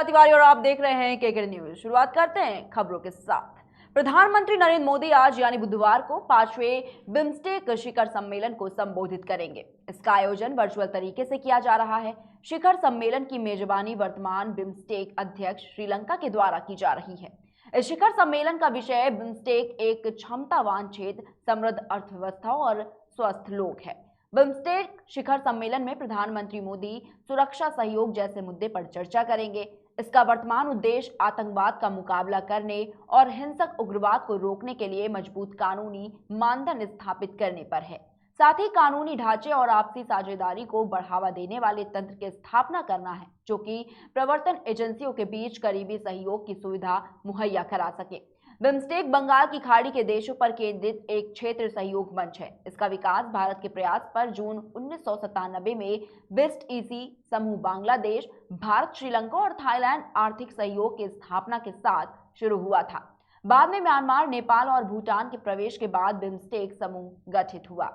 तिवारी और आप देख रहे हैं केके न्यूज। शुरुआत करते हैं खबरों के साथ। प्रधानमंत्री नरेंद्र मोदी आज यानी बुधवार को 5वें बिम्स्टेक शिखर सम्मेलन को संबोधित करेंगे। इसका आयोजन वर्चुअल तरीके से किया जा रहा है। शिखर सम्मेलन की मेजबानी वर्तमान बिम्स्टेक अध्यक्ष श्रीलंका के द्वारा की जा रही है। इस शिखर सम्मेलन का विषय बिम्स्टेक एक क्षमतावान क्षेत्र, समृद्ध अर्थव्यवस्था और स्वस्थ लोग है। बिम्स्टेक शिखर सम्मेलन में प्रधानमंत्री मोदी सुरक्षा सहयोग जैसे मुद्दे पर चर्चा करेंगे। इसका वर्तमान उद्देश्य आतंकवाद का मुकाबला करने और हिंसक उग्रवाद को रोकने के लिए मजबूत कानूनी मानदंड स्थापित करने पर है। साथ ही कानूनी ढांचे और आपसी साझेदारी को बढ़ावा देने वाले तंत्र की स्थापना करना है, जो कि प्रवर्तन एजेंसियों के बीच करीबी सहयोग की सुविधा मुहैया करा सके। बिम्स्टेक बंगाल की खाड़ी के देशों पर केंद्रित एक क्षेत्र सहयोग मंच है। इसका विकास भारत के प्रयास पर जून 1997 में वेस्ट ईसी समूह बांग्लादेश, भारत, श्रीलंका और थाईलैंड आर्थिक सहयोग की स्थापना के साथ शुरू हुआ था। बाद में म्यांमार, नेपाल और भूटान के प्रवेश के बाद बिम्स्टेक समूह गठित हुआ।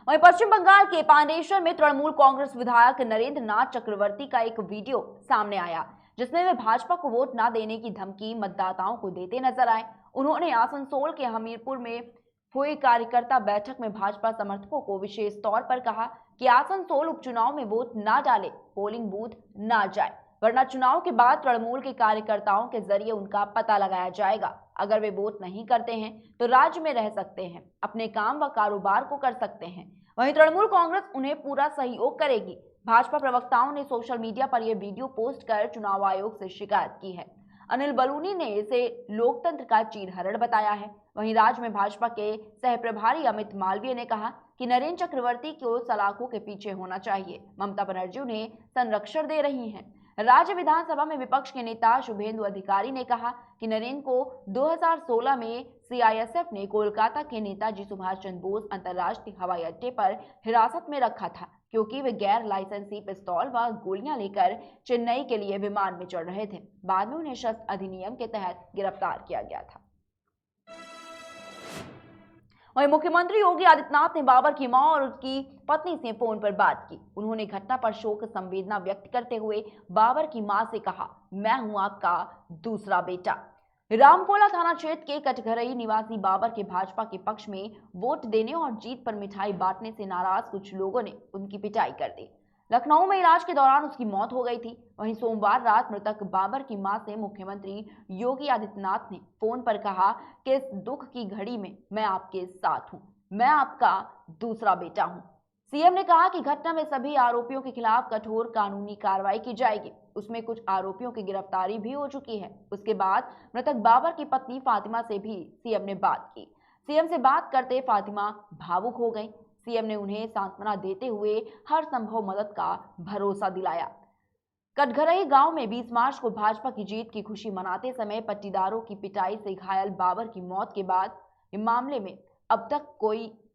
वहीं पश्चिम बंगाल के पांडेश्वर में तृणमूल कांग्रेस विधायक नरेंद्र नाथ चक्रवर्ती का एक वीडियो सामने आया, जिसमें वे भाजपा को वोट न देने की धमकी मतदाताओं को देते नजर आए। उन्होंने आसनसोल के हमीरपुर में हुई कार्यकर्ता बैठक में भाजपा समर्थकों को विशेष तौर पर कहा कि आसनसोल उपचुनाव में वोट न डाले, पोलिंग बूथ न जाए, वरना चुनाव के बाद तृणमूल के कार्यकर्ताओं के जरिए उनका पता लगाया जाएगा। अगर वे वोट नहीं करते हैं तो राज्य में रह सकते हैं, अपने काम व कारोबार को कर सकते हैं। वहीं तृणमूल कांग्रेस उन्हें पूरा सहयोग करेगी। भाजपा प्रवक्ताओं ने सोशल मीडिया पर यह वीडियो पोस्ट कर चुनाव आयोग से शिकायत की है। अनिल बलूनी ने इसे लोकतंत्र का चीरहरण बताया है। वहीं राज्य में भाजपा के सह प्रभारी अमित मालवीय ने कहा कि नरेंद्र चक्रवर्ती को सलाखों के पीछे होना चाहिए। ममता बनर्जी उन्हें संरक्षण दे रही हैं। राज्य विधानसभा में विपक्ष के नेता शुभेंदु अधिकारी ने कहा कि नरेंद्र को 2016 में सीआईएसएफ ने कोलकाता के नेताजी सुभाष चंद्र बोस अंतर्राष्ट्रीय हवाई अड्डे पर हिरासत में रखा था, क्योंकि वे गैर लाइसेंसी पिस्तौल व गोलियां लेकर चेन्नई के लिए विमान में चढ़ रहे थे। बाद में उन्हें शस्त्र अधिनियम के तहत गिरफ्तार किया गया था। वहीं मुख्यमंत्री योगी आदित्यनाथ ने बाबर की मां और उसकी पत्नी से फोन पर बात की। उन्होंने घटना पर शोक संवेदना व्यक्त करते हुए बाबर की मां से कहा, मैं हूं आपका दूसरा बेटा। रामकोला थाना क्षेत्र के कटघरई निवासी बाबर के भाजपा के पक्ष में वोट देने और जीत पर मिठाई बांटने से नाराज कुछ लोगों ने उनकी पिटाई कर दी। लखनऊ में इलाज के दौरान उसकी मौत हो गई थी। वहीं सोमवार रात मृतक बाबर की मां से मुख्यमंत्री योगी आदित्यनाथ ने फोन पर कहा कि इस दुख की घड़ी में मैं आपके साथ हूं, मैं आपका दूसरा बेटा हूं। सीएम ने कहा कि घटना में सभी आरोपियों के खिलाफ कठोर कानूनी कार्रवाई की जाएगी। उसमें कुछ आरोपियों की गिरफ्तारी भी हो चुकी है। उसके बाद मृतक बाबर की पत्नी फातिमा से भी सीएम ने बात की। सीएम से बात करते फातिमा भावुक हो गई। सीएम ने उन्हें सांत्वना देते हुए हर संभव मदद का भरोसा दिलाया। कटघरई गांव में 20 मार्च को भाजपा की जीत की खुशी मनाते समय पट्टीदारों की पिटाई से घायल बाबर की मौत के बाद इस मामले में अब तक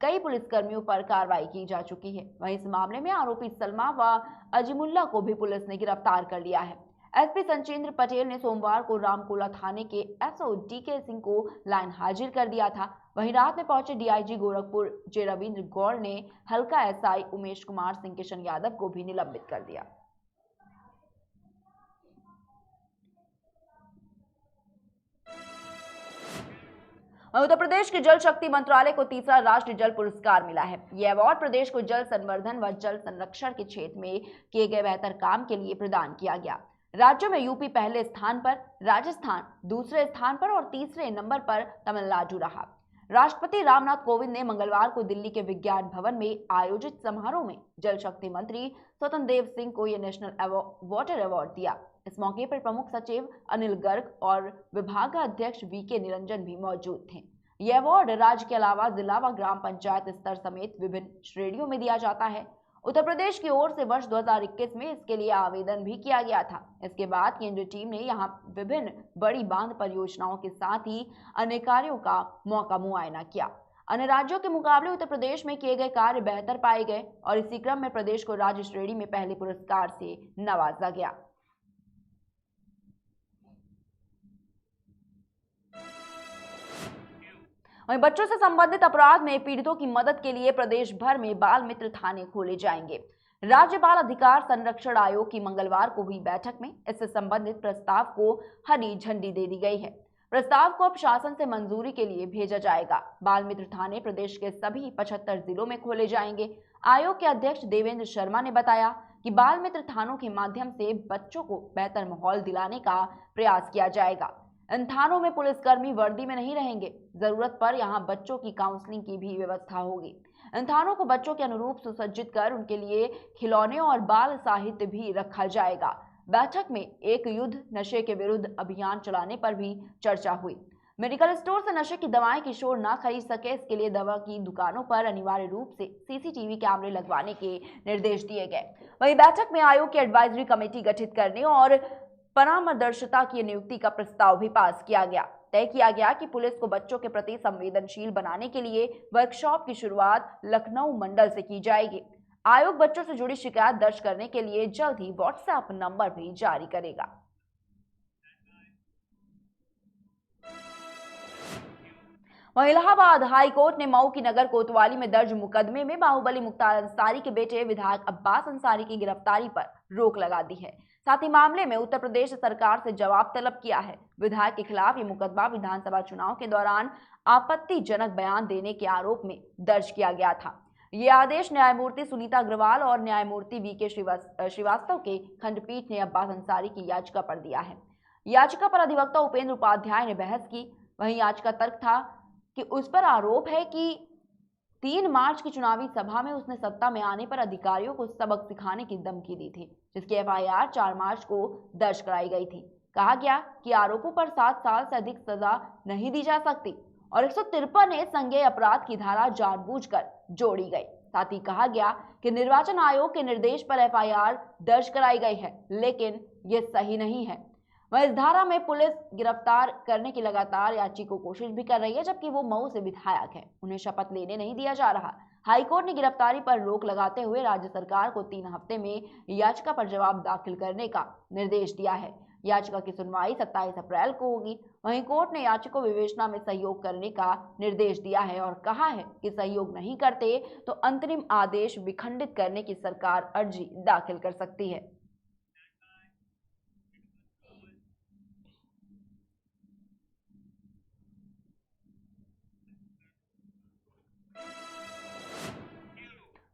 कई पुलिसकर्मियों पर कार्रवाई की जा चुकी है। वहीं इस मामले में आरोपी सलमा व अजीमुल्ला को भी पुलिस ने गिरफ्तार कर लिया है। एसपी संचेंद्र पटेल ने सोमवार को रामकोला थाने के एसओ डीके सिंह को लाइन हाजिर कर दिया था। वहीं रात में पहुंचे डीआईजी गोरखपुर जे रविंद्र गौड़ ने हल्का एसआई उमेश कुमार सिंह किशन यादव को भी निलंबित कर दिया। उत्तर प्रदेश के जल शक्ति मंत्रालय को तीसरा राष्ट्रीय जल पुरस्कार मिला है। यह अवार्ड प्रदेश को जल संवर्धन व जल संरक्षण के क्षेत्र में किए गए बेहतर काम के लिए प्रदान किया गया। राज्यों में यूपी पहले स्थान पर, राजस्थान दूसरे स्थान पर और तीसरे नंबर पर तमिलनाडु रहा। राष्ट्रपति रामनाथ कोविंद ने मंगलवार को दिल्ली के विज्ञान भवन में आयोजित समारोह में जल शक्ति मंत्री स्वतंत्र देव सिंह को यह नेशनल वाटर अवार्ड दिया। इस मौके पर प्रमुख सचिव अनिल गर्ग और विभागाध्यक्ष वीके निरंजन भी मौजूद थे। यह अवार्ड राज्य के अलावा जिला व ग्राम पंचायत स्तर समेत विभिन्न श्रेणियों में दिया जाता है। उत्तर प्रदेश की ओर से वर्ष 2021 में इसके लिए आवेदन भी किया गया था। इसके बाद केंद्रीय टीम ने यहां विभिन्न बड़ी बांध परियोजनाओं के साथ ही अन्य कार्यों का मौका मुआयना किया। अन्य राज्यों के मुकाबले उत्तर प्रदेश में किए गए कार्य बेहतर पाए गए और इसी क्रम में प्रदेश को राज्य श्रेणी में पहले पुरस्कार से नवाजा गया। वहीं बच्चों से संबंधित अपराध में पीड़ितों की मदद के लिए प्रदेश भर में बाल मित्र थाने खोले जाएंगे। राज्य बाल अधिकार संरक्षण आयोग की मंगलवार को हुई बैठक में इससे संबंधित प्रस्ताव को हरी झंडी दे दी गई है। प्रस्ताव को अब शासन से मंजूरी के लिए भेजा जाएगा। बाल मित्र थाने प्रदेश के सभी 75 जिलों में खोले जाएंगे। आयोग के अध्यक्ष देवेंद्र शर्मा ने बताया कि बाल मित्र थानों के माध्यम से बच्चों को बेहतर माहौल दिलाने का प्रयास किया जाएगा। इन थानों में पुलिसकर्मी वर्दी में नहीं रहेंगे। जरूरत पर यहां बच्चों की काउंसलिंग की भी व्यवस्था होगी। इन थानों को बच्चों के अनुरूप सुसज्जित कर उनके लिए खिलौने और बाल साहित्य भी रखा जाएगा। बैठक में एक युद्ध नशे के विरुद्ध अभियान चलाने पर भी चर्चा हुई। मेडिकल स्टोर से नशे की दवाएं किशोर ना खरीद सके, इसके लिए दवा की दुकानों पर अनिवार्य रूप से सीसीटीवी कैमरे लगवाने के निर्देश दिए गए। वहीं बैठक में आयोग की एडवाइजरी कमेटी गठित करने और परामर्शदाता की नियुक्ति का प्रस्ताव भी पास किया गया। तय किया गया कि पुलिस को बच्चों के प्रति संवेदनशील बनाने के लिए वर्कशॉप की शुरुआत लखनऊ मंडल से की जाएगी। आयोग बच्चों से जुड़ी शिकायत दर्ज करने के लिए जल्द ही व्हाट्सएप नंबर भी जारी करेगा। वहीं इलाहाबाद हाई कोर्ट ने मऊ की नगर कोतवाली में दर्ज मुकदमे में बाहुबली मुख्तार अंसारी के बेटे विधायक अब्बास अंसारी की गिरफ्तारी पर रोक लगा दी है। साथ ही मामले में उत्तर प्रदेश सरकार से जवाब तलब किया है। विधायक के खिलाफ ये मुकदमा विधानसभा चुनाव के दौरान आपत्तिजनक बयान देने के आरोप में दर्ज किया गया था। ये आदेश न्यायमूर्ति सुनीता अग्रवाल और न्यायमूर्ति वीके श्रीवास्तव के खंडपीठ ने अब्बास अंसारी की याचिका पर दिया है। याचिका पर अधिवक्ता उपेंद्र उपाध्याय ने बहस की। वहीं याचिका तर्क था कि उस पर आरोप है कि 3 मार्च की चुनावी सभा में उसने सत्ता में आने पर अधिकारियों को सबक सिखाने की धमकी दी थी, जिसकी एफआईआर 4 मार्च को दर्ज कराई गई थी। कहा गया कि आरोपों पर 7 साल से अधिक सजा नहीं दी जा सकती और 153 ए संज्ञेय अपराध की धारा जानबूझकर जोड़ी गई। साथ ही कहा गया कि निर्वाचन आयोग के निर्देश पर एफआईआर दर्ज कराई गई है, लेकिन ये सही नहीं है। वह इस धारा में पुलिस गिरफ्तार करने की लगातार याची को कोशिश भी कर रही है, जबकि वो मऊ से विधायक है, उन्हें शपथ लेने नहीं दिया जा रहा। हाईकोर्ट ने गिरफ्तारी पर रोक लगाते हुए राज्य सरकार को 3 हफ्ते में याचिका पर जवाब दाखिल करने का निर्देश दिया है। याचिका की सुनवाई 27 अप्रैल को होगी। वहीं कोर्ट ने याचिका विवेचना में सहयोग करने का निर्देश दिया है और कहा है कि सहयोग नहीं करते तो अंतरिम आदेश विखंडित करने की सरकार अर्जी दाखिल कर सकती है।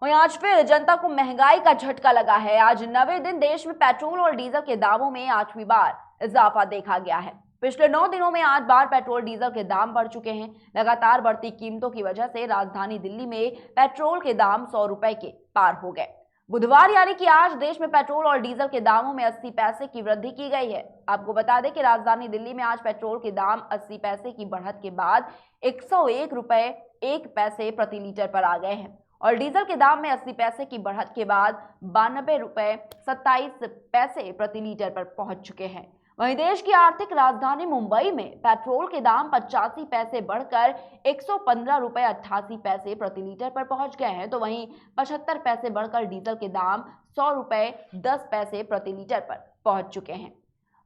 वहीं आज फिर जनता को महंगाई का झटका लगा है। आज 9वें दिन देश में पेट्रोल और डीजल के दामों में 8वीं बार इजाफा देखा गया है। पिछले 9 दिनों में 8 बार पेट्रोल डीजल के दाम बढ़ चुके हैं। लगातार बढ़ती कीमतों की वजह से राजधानी दिल्ली में पेट्रोल के दाम 100 रुपए के पार हो गए। बुधवार यानी कि आज देश में पेट्रोल और डीजल के दामों में 80 पैसे की वृद्धि की गई है। आपको बता दें कि राजधानी दिल्ली में आज पेट्रोल के दाम 80 पैसे की बढ़त के बाद 101 रुपए 1 पैसे प्रति लीटर पर आ गए हैं और डीजल के दाम में 80 पैसे की बढ़त के बाद 92 रुपए 27 पैसे प्रति लीटर पर पहुंच चुके हैं। वहीं देश की आर्थिक राजधानी मुंबई में पेट्रोल के दाम 85 पैसे बढ़कर 115 रुपए 88 पैसे प्रति लीटर पर पहुंच गए हैं, तो वहीं 75 पैसे बढ़कर डीजल के दाम 100 रुपए 10 पैसे प्रति लीटर पर पहुंच चुके हैं।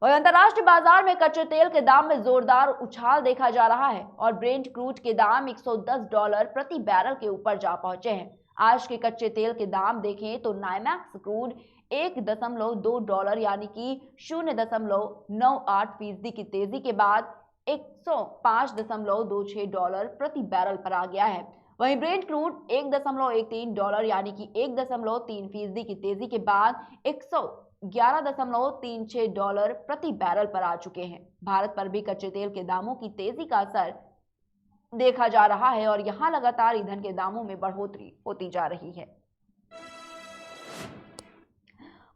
वहीं अंतर्राष्ट्रीय बाजार में कच्चे तेल के दाम में जोरदार उछाल देखा जा रहा है और ब्रेंट क्रूड के दाम $110 प्रति बैरल के ऊपर जा पहुंचे हैं। आज के कच्चे तेल के दाम देखें तो नाइमैक्स क्रूड $1.2 यानी कि 0.98% की तेजी के बाद $105.26 प्रति बैरल पर आ गया है। वहीं ब्रेंट क्रूड $1.13 यानी कि 1.3% की तेजी के बाद $111.36 प्रति बैरल पर आ चुके हैं। भारत पर भी कच्चे तेल के दामों की तेजी का असर देखा जा रहा है और यहां लगातार ईंधन के दामों में बढ़ोतरी होती जा रही है।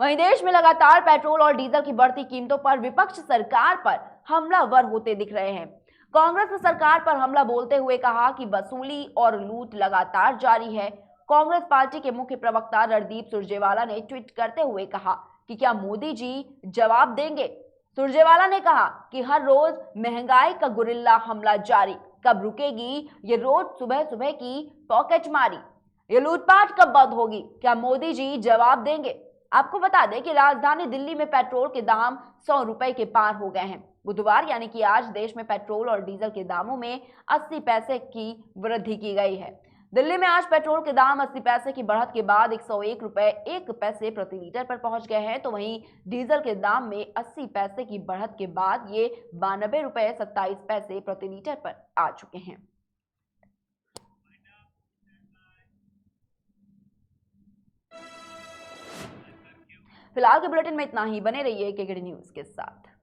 वहीं देश में लगातार पेट्रोल और डीजल की बढ़ती कीमतों पर विपक्ष सरकार पर हमलावर होते दिख रहे हैं। कांग्रेस ने सरकार पर हमला बोलते हुए कहा कि वसूली और लूट लगातार जारी है। कांग्रेस पार्टी के मुख्य प्रवक्ता रणदीप सुरजेवाला ने ट्वीट करते हुए कहा कि क्या मोदी जी जवाब देंगे। सुरजेवाला ने कहा कि हर रोज महंगाई का गुरिल्ला हमला जारी, कब रुकेगी ये रोज सुबह सुबह की पॉकेटमारी, ये लूटपाट कब बंद होगी, क्या मोदी जी जवाब देंगे। आपको बता दें कि राजधानी दिल्ली में पेट्रोल के दाम 100 रुपए के पार हो गए हैं। बुधवार यानी कि आज देश में पेट्रोल और डीजल के दामों में 80 पैसे की वृद्धि की गई है। दिल्ली में आज पेट्रोल के दाम 80 पैसे की बढ़त के बाद 101 रुपए 1 पैसे प्रति लीटर पर पहुंच गए हैं, तो वहीं डीजल के दाम में 80 पैसे की बढ़त के बाद ये 92 रुपए 27 पैसे प्रति लीटर पर आ चुके हैं। फिलहाल के बुलेटिन में इतना ही। बने रहिए केकेडी न्यूज के साथ।